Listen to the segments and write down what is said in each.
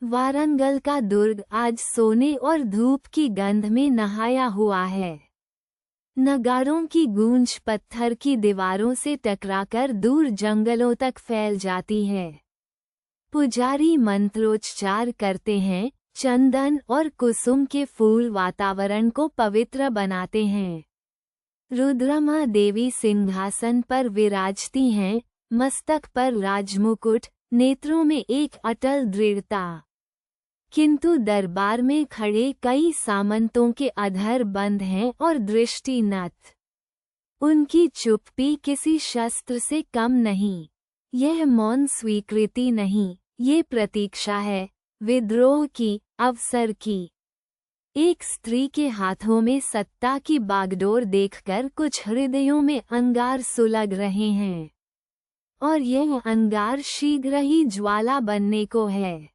वारंगल का दुर्ग आज सोने और धूप की गंध में नहाया हुआ है। नगाड़ों की गूंज पत्थर की दीवारों से टकराकर दूर जंगलों तक फैल जाती है। पुजारी मंत्रोच्चार करते हैं, चंदन और कुसुम के फूल वातावरण को पवित्र बनाते हैं। रुद्रमा देवी सिंहासन पर विराजती हैं, मस्तक पर राजमुकुट, नेत्रों में एक अटल दृढ़ता। किंतु दरबार में खड़े कई सामंतों के अधर बंद हैं और दृष्टि नत। उनकी चुप्पी किसी शस्त्र से कम नहीं। यह मौन स्वीकृति नहीं, ये प्रतीक्षा है, विद्रोह की, अवसर की। एक स्त्री के हाथों में सत्ता की बागडोर देखकर कुछ हृदयों में अंगार सुलग रहे हैं, और यह अंगार शीघ्र ही ज्वाला बनने को है।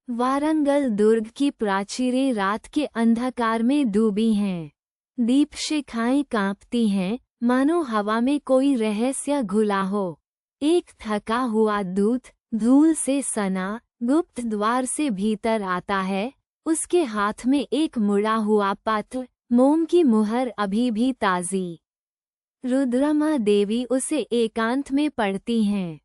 वारंगल दुर्ग की प्राचीरें रात के अंधकार में डूबी हैं। दीपशिखाएं कांपती हैं, मानो हवा में कोई रहस्य घुला हो। एक थका हुआ दूत धूल से सना गुप्त द्वार से भीतर आता है, उसके हाथ में एक मुड़ा हुआ पत्र, मोम की मुहर अभी भी ताज़ी। रुद्रमा देवी उसे एकांत में पढ़ती हैं।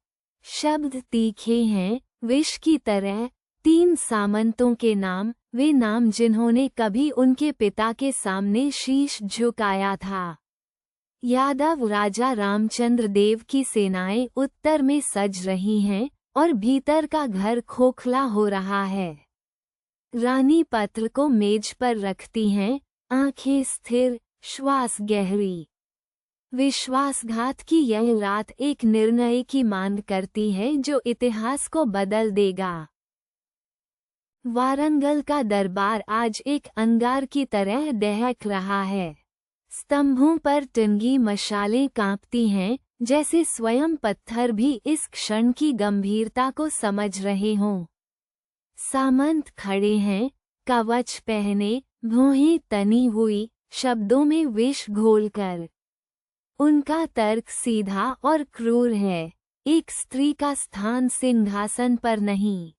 शब्द तीखे हैं, विष की तरह। 3 सामंतों के नाम, वे नाम जिन्होंने कभी उनके पिता के सामने शीश झुकाया था। यादव राजा रामचंद्र देव की सेनाएं उत्तर में सज रही हैं और भीतर का घर खोखला हो रहा है। रानी पत्र को मेज पर रखती हैं, आंखें स्थिर, श्वास गहरी। विश्वासघात की यह रात एक निर्णय की मांग करती है जो इतिहास को बदल देगा। वारंगल का दरबार आज एक अंगार की तरह दहक रहा है। स्तंभों पर टंगी मशालें कांपती हैं, जैसे स्वयं पत्थर भी इस क्षण की गंभीरता को समझ रहे हों। सामंत खड़े हैं, कवच पहने, भौहें तनी हुई, शब्दों में विष घोलकर। उनका तर्क सीधा और क्रूर है। एक स्त्री का स्थान सिंहासन पर नहीं।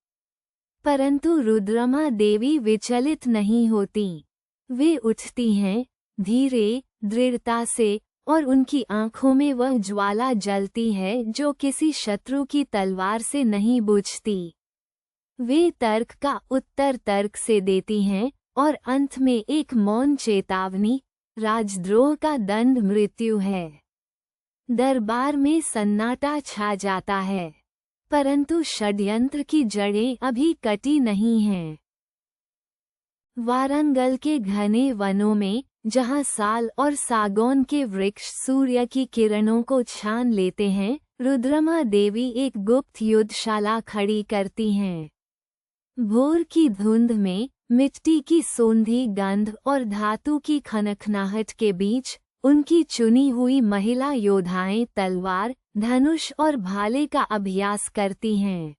परंतु रुद्रमा देवी विचलित नहीं होती। वे उठती हैं, धीरे, दृढ़ता से, और उनकी आंखों में वह ज्वाला जलती है जो किसी शत्रु की तलवार से नहीं बुझती। वे तर्क का उत्तर तर्क से देती हैं, और अंत में एक मौन चेतावनी, राजद्रोह का दंड मृत्यु है। दरबार में सन्नाटा छा जाता है, परंतु षड्यंत्र की जड़ें अभी कटी नहीं हैं। वारंगल के घने वनों में, जहां साल और सागौन के वृक्ष सूर्य की किरणों को छान लेते हैं, रुद्रमा देवी एक गुप्त युद्धशाला खड़ी करती हैं। भोर की धुंध में, मिट्टी की सोंधी गंध और धातु की खनखनाहट के बीच, उनकी चुनी हुई महिला योद्धाएं तलवार, धनुष और भाले का अभ्यास करती हैं।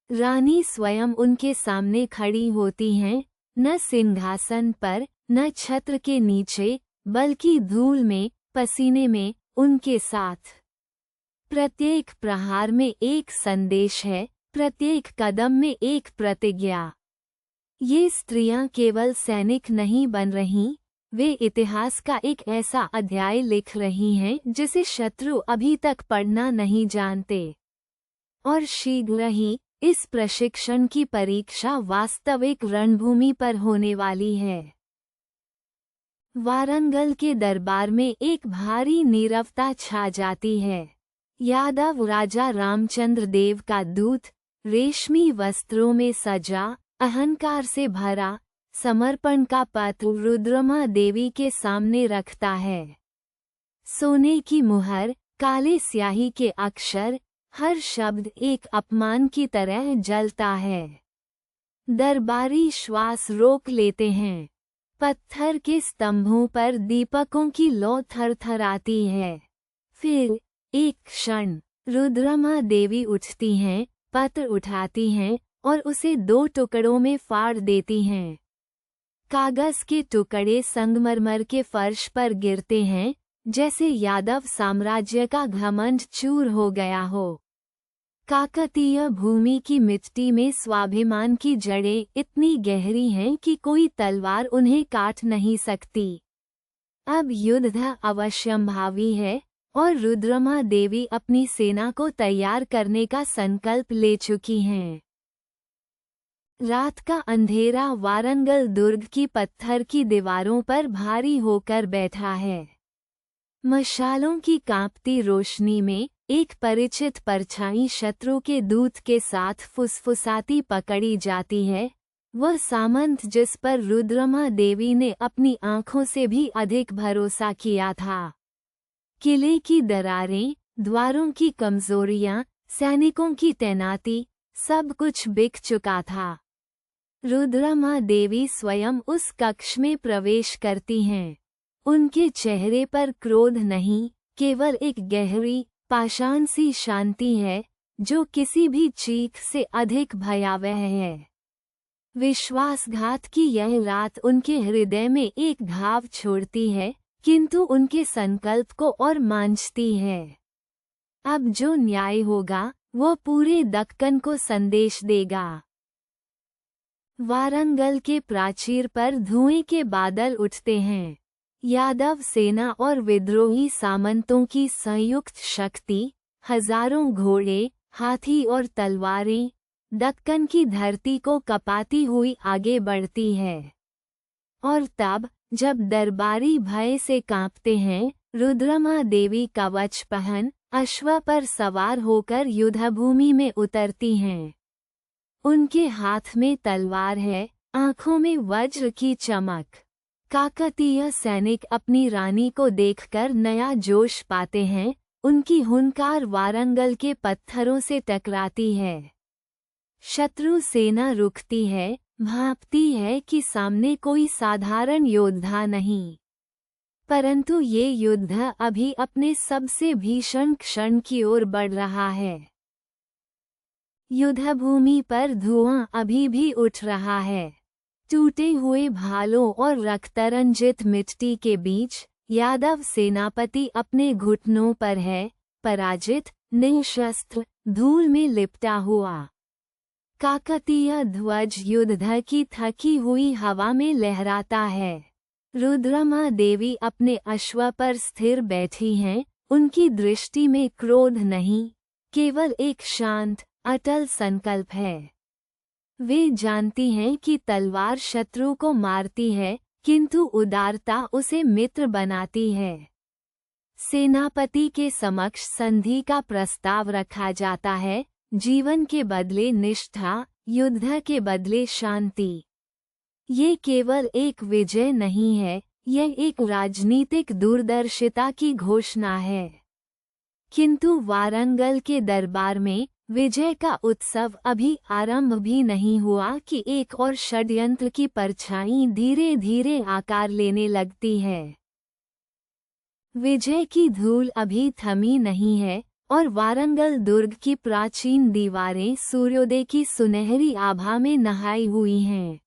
रानी स्वयं उनके सामने खड़ी होती हैं, न सिंहासन पर, न छत्र के नीचे, बल्कि धूल में, पसीने में, उनके साथ। प्रत्येक प्रहार में एक संदेश है, प्रत्येक कदम में एक प्रतिज्ञा। ये स्त्रियां केवल सैनिक नहीं बन रहीं, वे इतिहास का एक ऐसा अध्याय लिख रही हैं जिसे शत्रु अभी तक पढ़ना नहीं जानते। और शीघ्र ही इस प्रशिक्षण की परीक्षा वास्तविक रणभूमि पर होने वाली है। वारंगल के दरबार में एक भारी नीरवता छा जाती है। यादव राजा रामचंद्र देव का दूत, रेशमी वस्त्रों में सजा, अहंकार से भरा, समर्पण का पत्र रुद्रमा देवी के सामने रखता है। सोने की मुहर, काले स्याही के अक्षर, हर शब्द एक अपमान की तरह जलता है। दरबारी श्वास रोक लेते हैं। पत्थर के स्तंभों पर दीपकों की लौ थरथराती है। फिर एक क्षण, रुद्रमा देवी उठती हैं, पत्र उठाती हैं और उसे 2 टुकड़ों में फाड़ देती हैं। कागज के टुकड़े संगमरमर के फर्श पर गिरते हैं, जैसे यादव साम्राज्य का घमंड चूर हो गया हो। काकतीय भूमि की मिट्टी में स्वाभिमान की जड़ें इतनी गहरी हैं कि कोई तलवार उन्हें काट नहीं सकती। अब युद्ध अवश्यंभावी है और रुद्रमा देवी अपनी सेना को तैयार करने का संकल्प ले चुकी हैं। रात का अंधेरा वारंगल दुर्ग की पत्थर की दीवारों पर भारी होकर बैठा है। मशालों की कांपती रोशनी में एक परिचित परछाई शत्रु के दूत के साथ फुसफुसाती पकड़ी जाती है, वह सामंत जिस पर रुद्रमा देवी ने अपनी आंखों से भी अधिक भरोसा किया था। किले की दरारें, द्वारों की कमजोरियां, सैनिकों की तैनाती, सब कुछ बिक चुका था। रुद्रमा देवी स्वयं उस कक्ष में प्रवेश करती हैं। उनके चेहरे पर क्रोध नहीं, केवल एक गहरी, पाषाण सी शांति है, जो किसी भी चीख से अधिक भयावह है। विश्वासघात की यह रात उनके हृदय में एक घाव छोड़ती है, किंतु उनके संकल्प को और मांझती है। अब जो न्याय होगा, वो पूरे दक्कन को संदेश देगा। वारंगल के प्राचीर पर धुएं के बादल उठते हैं। यादव सेना और विद्रोही सामंतों की संयुक्त शक्ति, हजारों घोड़े, हाथी और तलवारें, दक्कन की धरती को कपाती हुई आगे बढ़ती है। और तब, जब दरबारी भय से कांपते हैं, रुद्रमा देवी कवच पहन, अश्व पर सवार होकर युद्धभूमि में उतरती हैं। उनके हाथ में तलवार है, आंखों में वज्र की चमक। काकतीय सैनिक अपनी रानी को देखकर नया जोश पाते हैं, उनकी हुंकार वारंगल के पत्थरों से टकराती है। शत्रु सेना रुकती है, भांपती है कि सामने कोई साधारण योद्धा नहीं। परंतु ये युद्ध अभी अपने सबसे भीषण क्षण की ओर बढ़ रहा है। युद्धभूमि पर धुआं अभी भी उठ रहा है। टूटे हुए भालों और रक्तरंजित मिट्टी के बीच यादव सेनापति अपने घुटनों पर है, पराजित, निशस्त्र, धूल में लिपटा हुआ। काकतीय ध्वज युद्ध की थकी हुई हवा में लहराता है। रुद्रमा देवी अपने अश्व पर स्थिर बैठी हैं, उनकी दृष्टि में क्रोध नहीं, केवल एक शांत, अटल संकल्प है। वे जानती हैं कि तलवार शत्रु को मारती है, किंतु उदारता उसे मित्र बनाती है। सेनापति के समक्ष संधि का प्रस्ताव रखा जाता है, जीवन के बदले निष्ठा, युद्ध के बदले शांति। ये केवल एक विजय नहीं है, यह एक राजनीतिक दूरदर्शिता की घोषणा है। किंतु वारंगल के दरबार में विजय का उत्सव अभी आरंभ भी नहीं हुआ कि एक और षड्यंत्र की परछाई धीरे धीरे आकार लेने लगती है। विजय की धूल अभी थमी नहीं है और वारंगल दुर्ग की प्राचीन दीवारें सूर्योदय की सुनहरी आभा में नहाई हुई हैं।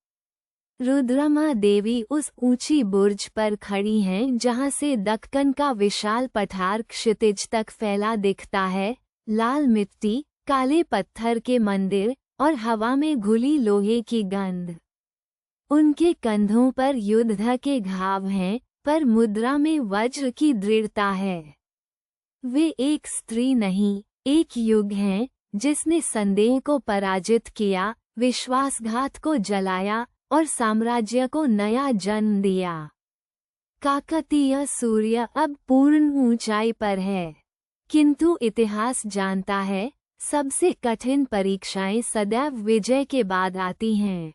रुद्रमा देवी उस ऊंची बुर्ज पर खड़ी हैं जहां से दक्कन का विशाल पठार क्षितिज तक फैला दिखता है। लाल मिट्टी, काले पत्थर के मंदिर और हवा में घुली लोहे की गंध। उनके कंधों पर युद्ध के घाव हैं, पर मुद्रा में वज्र की दृढ़ता है। वे एक स्त्री नहीं, एक युग हैं, जिसने संदेह को पराजित किया, विश्वासघात को जलाया और साम्राज्य को नया जन्म दिया। काकतीय सूर्य अब पूर्ण ऊंचाई पर है, किंतु इतिहास जानता है, सबसे कठिन परीक्षाएं सदैव विजय के बाद आती हैं।